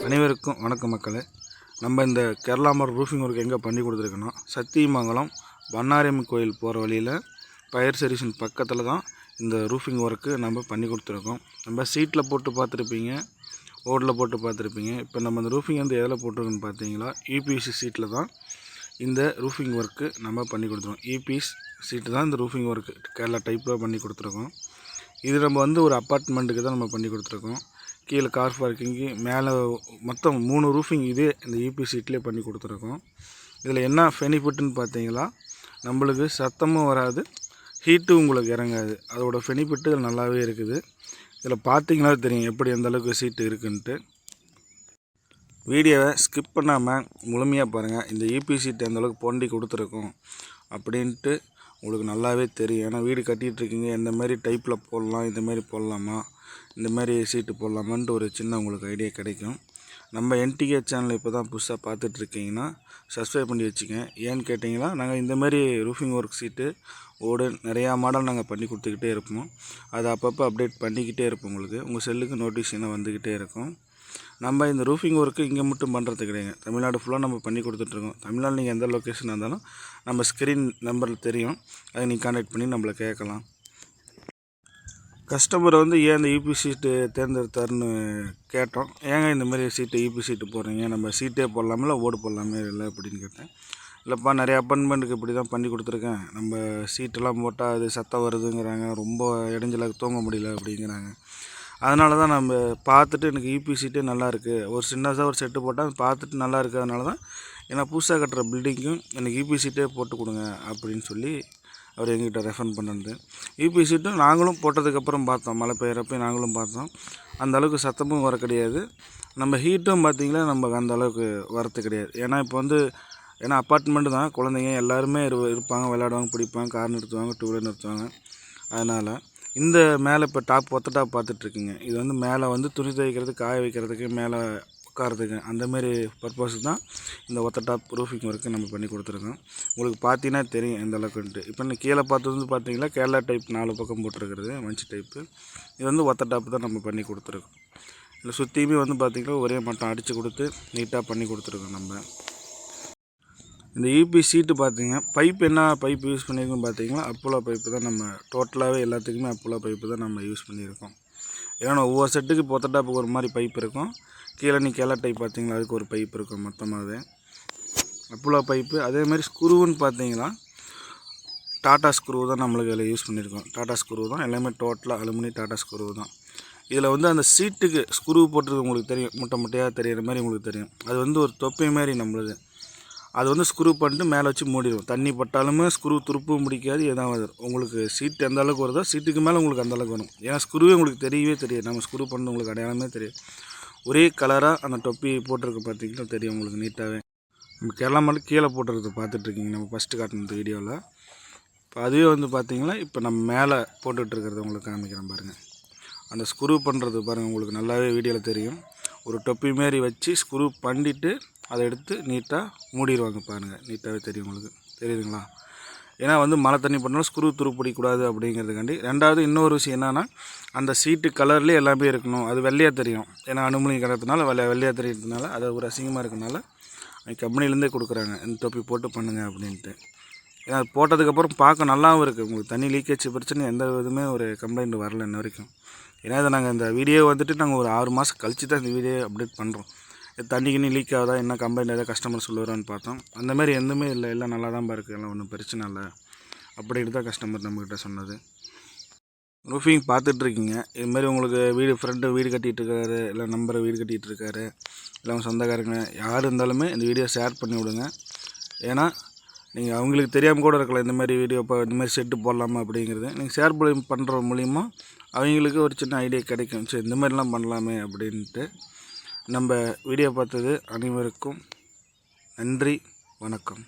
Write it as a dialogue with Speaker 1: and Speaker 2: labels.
Speaker 1: அனைவருக்கும் வணக்கம் மக்களே. நம்ம இந்த கேரளாமர் ரூஃபிங் ஒர்க் எங்கே பண்ணி கொடுத்துருக்கோன்னா, சத்தியமங்கலம் பண்ணாரியம்மன் கோயில் போகிற வழியில் ஃபயர் ஸ்டேஷன் பக்கத்தில் தான் இந்த ரூஃபிங் ஒர்க்கு நம்ம பண்ணி கொடுத்துருக்கோம். நம்ம சீட்டில் போட்டு பார்த்துருப்பீங்க, ஓடில் போட்டு பார்த்துருப்பீங்க. இப்போ நம்ம இந்த ரூஃபிங் வந்து எதில் போட்டிருக்கோன்னு பார்த்தீங்களா, யூபிஎஸ்சி சீட்டில் தான் இந்த ரூஃபிங் ஒர்க்கு நம்ம பண்ணி கொடுத்துருக்கோம். யூபிஎஸ் சீட்டு தான் இந்த ரூஃபிங் ஒர்க்கு கேரளா டைப்பில் பண்ணி கொடுத்துருக்கோம். இது நம்ம வந்து ஒரு அப்பார்ட்மெண்ட்டுக்கு தான் நம்ம பண்ணி கொடுத்துருக்கோம். கீழே கார் பார்க்கிங்கு, மேலே மொத்தம் 3 ரூஃபிங் இதே இந்த யூபி சீட்லேயே பண்ணி கொடுத்துருக்கோம். இதில் என்ன பெனிஃபிட்டுன்னு பார்த்தீங்களா, நம்மளுக்கு சத்தமும் வராது, ஹீட்டும் உங்களுக்கு இறங்காது. அதோட பெனிஃபிட்டு நல்லாவே இருக்குது. இதில் பார்த்தீங்கன்னா தெரியும் எப்படி எந்த அளவுக்கு சீட்டு இருக்குன்ட்டு. வீடியோவை ஸ்கிப் பண்ணாமல் முழுமையாக பாருங்கள். இந்த யூபி சீட்டு எந்த அளவுக்கு பொண்டி கொடுத்துருக்கோம் அப்படின்ட்டு உங்களுக்கு நல்லாவே தெரியும். ஏன்னா வீடு கட்டிகிட்ருக்கீங்க, எந்த மாதிரி டைப்பில் போடலாம், இந்த மாதிரி போடலாமா, இந்த மாதிரி சீட்டு போடலாமான்ட்டு ஒரு சின்ன உங்களுக்கு ஐடியா கிடைக்கும். நம்ம என்டிகே சேனல் இப்போ தான் புதுசாக பார்த்துட்ருக்கீங்கன்னா சப்ஸ்கிரைப் பண்ணி வச்சுக்கேன். ஏன்னு கேட்டிங்கன்னா, நாங்கள் இந்த மாதிரி ரூஃபிங் ஒர்க் சீட்டு ஓடு நிறையா மாடல் நாங்கள் பண்ணி கொடுத்துக்கிட்டே இருப்போம். அதை அப்பப்போ அப்டேட் பண்ணிக்கிட்டே இருப்போம். உங்களுக்கு உங்கள் செல்லுக்கு நோட்டிஃபிகேஷன் வந்துக்கிட்டே இருக்கும். நம்ம இந்த ரூஃபிங் ஒர்க்கு இங்கே மட்டும் பண்ணுறது கிடையாது, தமிழ்நாடு ஃபுல்லாக நம்ம பண்ணி கொடுத்துட்ருக்கோம். தமிழ்நாடு நீங்கள் எந்த லொக்கேஷனாக இருந்தாலும் நம்ம ஸ்க்ரீன் நம்பரில் தெரியும், அதை நீங்கள் கான்டாக்ட் பண்ணி நம்மளை கேட்கலாம். கஸ்டமர் வந்து ஏன் இந்த யூபி சீட்டு தேர்ந்தெடுத்தாருன்னு கேட்டோம். ஏங்க இந்த மாதிரி சீட்டு யூபி சீட்டு போடுறீங்க, நம்ம சீட்டே போடலாமில்ல, ஓடு போடலாமே இல்லை அப்படின்னு கேட்டேன். இல்லைப்பா, நிறைய அப்பார்ட்மெண்ட்டுக்கு இப்படி தான் பண்ணி கொடுத்துருக்கேன், நம்ம சீட்டெல்லாம் போட்டால் அது சத்தம் வருதுங்கிறாங்க, ரொம்ப இடைஞ்சலாக தூங்க முடியல அப்படிங்கிறாங்க. அதனால தான் நம்ம பார்த்துட்டு எனக்கு யூபி சீட்டே நல்லாயிருக்கு, ஒரு சின்னதாக ஒரு செட்டு போட்டால் பார்த்துட்டு நல்லா இருக்குது. அதனால தான் ஏன்னா புதுசாக கட்டுற பில்டிங்க்கும் எனக்கு யூபி சீட்டே போட்டு கொடுங்க அப்படின்னு சொல்லி அவர் எங்ககிட்ட ரெஃபர் பண்ணுறது. யூபி சீட்டும் நாங்களும் போட்டதுக்கப்புறம் பார்த்தோம், மழை பெய்கிறப்ப நாங்களும் பார்த்தோம். அந்த அளவுக்கு சத்தமும் வர கிடையாது, நம்ம ஹீட்டும் பார்த்திங்களா நமக்கு அந்த அளவுக்கு வரது கிடையாது. ஏன்னா இப்போ வந்து ஏன்னா அப்பார்ட்மெண்ட்டு தான், குழந்தைங்க எல்லாருமே இருப்பாங்க, விளையாடுவாங்க, பிடிப்பாங்க, கார் நிறுத்துவாங்க, டூ வீலர் நிறுத்துவாங்க. அதனால் இந்த மேலே இப்போ ஒத்த டாப் பார்த்துட்ருக்குங்க. இது வந்து மேலே வந்து துணி துவைக்கிறதுக்கு, காய வைக்கிறதுக்கு, மேலே உட்காரதுக்கு அந்தமாரி பர்பஸுக்கு தான் இந்த ஒத்த டாப் ரூஃபிங் ஒர்க்கு நம்ம பண்ணி கொடுத்துருக்கோம். உங்களுக்கு பார்த்தீங்கன்னா தெரியும் எந்த அளவுக்குன்ட்டு. இப்போ நீங்கள் கீழே பார்த்து வந்து பார்த்தீங்கன்னா கேரளா டைப் 4 பக்கம் போட்டிருக்கிறது மஞ்சள் டைப்பு. இது வந்து ஒத்த டாப்பு தான் நம்ம பண்ணி கொடுத்துருக்கோம். இதில் சுற்றியுமே வந்து பார்த்திங்கன்னா ஒரே மட்டம் அடித்து கொடுத்து நீட்டாக பண்ணி கொடுத்துருக்கோம். நம்ம இந்த யூபி சீட்டு பார்த்திங்க, என்ன பைப் யூஸ் பண்ணியிருக்கோம் பார்த்தீங்கன்னா, அப்போலோ பைப்பு தான். நம்ம டோட்டலாகவே எல்லாத்துக்குமே அப்போலோ பைப்பு தான் நம்ம யூஸ் பண்ணியிருக்கோம். ஏன்னா ஒவ்வொரு செட்டுக்கு ஒத்த டாப்புக்கு ஒரு மாதிரி பைப் இருக்கும். கீழே நீ கேரளா டைப் பார்த்தீங்களா, அதுக்கு ஒரு பைப் இருக்கும் மொத்தமாகவே அப்போலோ பைப்பு. அதேமாதிரி ஸ்க்ரூவுன்னு பார்த்தீங்களா, டாட்டா ஸ்க்ரூ தான் நம்மளுக்கு இதில் யூஸ் பண்ணியிருக்கோம். டாட்டா ஸ்க்ரூ தான் எல்லாமே, டோட்டலாக அலுமினி டாட்டா ஸ்க்ரூ தான். இதில் வந்து அந்த சீட்டுக்கு ஸ்க்ரூ போட்டுருக்கு உங்களுக்கு தெரியும், முட்டையாக தெரிகிற மாதிரி உங்களுக்கு தெரியும். அது வந்து ஒரு தொப்பை மாதிரி நம்மளுது. அது வந்து ஸ்க்ரூ பண்ணிட்டு மேலே வச்சு மூடிடும். தண்ணி பட்டாலுமே ஸ்க்ரூ துருப்பும் முடிக்காது, எதாவது உங்களுக்கு சீட்டு எந்த அளவுக்கு வருதோ சீட்டுக்கு மேலே உங்களுக்கு அந்த அளவுக்கு வரும். ஏன்னா ஸ்க்ரூவே உங்களுக்கு தெரியவே தெரியாது, நம்ம ஸ்க்ரூ பண்ணி உங்களுக்கு அடையாளமே தெரியும். ஒரே கலராக அந்த தொப்பி போட்டிருக்கு பார்த்தீங்கன்னா தெரியும் உங்களுக்கு நீட்டாகவே. நம்ம கேரளா மட்டும் கீழே போட்டுறது பார்த்துட்ருக்கீங்க நம்ம ஃபஸ்ட்டு காட்டினது வீடியோவில். இப்போ அதுவே வந்து பார்த்திங்கன்னா இப்போ நம்ம மேலே போட்டுட்ருக்கிறது உங்களுக்கு காமிக்கிறேன் பாருங்கள். அந்த ஸ்க்ரூ பண்ணுறது பாருங்கள், உங்களுக்கு நல்லாவே வீடியோவில் தெரியும். ஒரு தொப்பி மாரி வச்சு ஸ்க்ரூ பண்ணிவிட்டு அதை எடுத்து நீட்டாக மூடிடுவாங்க பாருங்கள், நீட்டாகவே தெரியும் உங்களுக்கு. தெரியுதுங்களா? ஏன்னா வந்து மழை தண்ணி பண்ணாலும் ஸ்க்ரூ துருப்பிடிக்கூடாது அப்படிங்கிறதுக்காண்டி. ரெண்டாவது இன்னொரு விஷயம் என்னென்னா, அந்த சீட்டு கலர்லேயே எல்லாமே இருக்கணும், அது வெள்ளையாக தெரியும். ஏன்னா அனுமதி கிடக்கிறதுனால வெள்ளையாக தெரியறதுனால அது ஒரு அசிங்கமாக இருக்கிறதுனால கம்பெனிலேருந்தே கொடுக்குறாங்க, இந்த தொப்பி போட்டு பண்ணுங்கள் அப்படின்ட்டு. ஏன்னா அது போட்டதுக்கப்புறம் பார்க்க நல்லாவும் இருக்குது. உங்களுக்கு தண்ணி லீக்கேஜ் பிரச்சனை எந்த விதமே ஒரு கம்ப்ளைண்ட் வரல இன்ன வரைக்கும். ஏன்னா இதை நாங்கள் இந்த வீடியோ வந்துட்டு நாங்கள் ஒரு 6 மாதம் கழித்து தான் இந்த வீடியோ அப்டேட் பண்ணுறோம். தண்ணிக்குன்னு லீக் ஆகுதா, என்ன கம்ப்ளைண்ட் ஏதாவது கஸ்டமர் சொல்லுவாரான்னு பார்த்தோம். அந்தமாதிரி எதுவுமே இல்லை, எல்லாம் நல்லா தான் இருக்குது, எல்லாம் ஒன்றும் பிரச்சனை இல்லை அப்படின்ட்டு தான் கஸ்டமர் நம்மக்கிட்ட சொன்னது. ரூஃபிங் பார்த்துட்ருக்கீங்க, இதுமாதிரி உங்களுக்கு வீடு கட்டிகிட்ருக்காரு, இல்லை நம்பரை வீடு கட்டிகிட்ருக்காரு, இல்லை அவங்க சொந்தக்காரங்க யார் இருந்தாலுமே இந்த வீடியோ ஷேர் பண்ணி விடுங்க. ஏன்னா நீங்கள் அவங்களுக்கு தெரியாமல் கூட இருக்கலாம் இந்தமாதிரி வீடியோ இந்தமாதிரி செட்டு போடலாமா அப்படிங்கிறது. நீங்கள் ஷேர் பண்ணுற மூலிமா அவங்களுக்கு ஒரு சின்ன ஐடியா கிடைக்கும், சரி இந்த மாதிரிலாம் பண்ணலாமே அப்படின்ட்டு. நம்ம வீடியோ பார்த்தது அனைவருக்கும் நன்றி, வணக்கம்.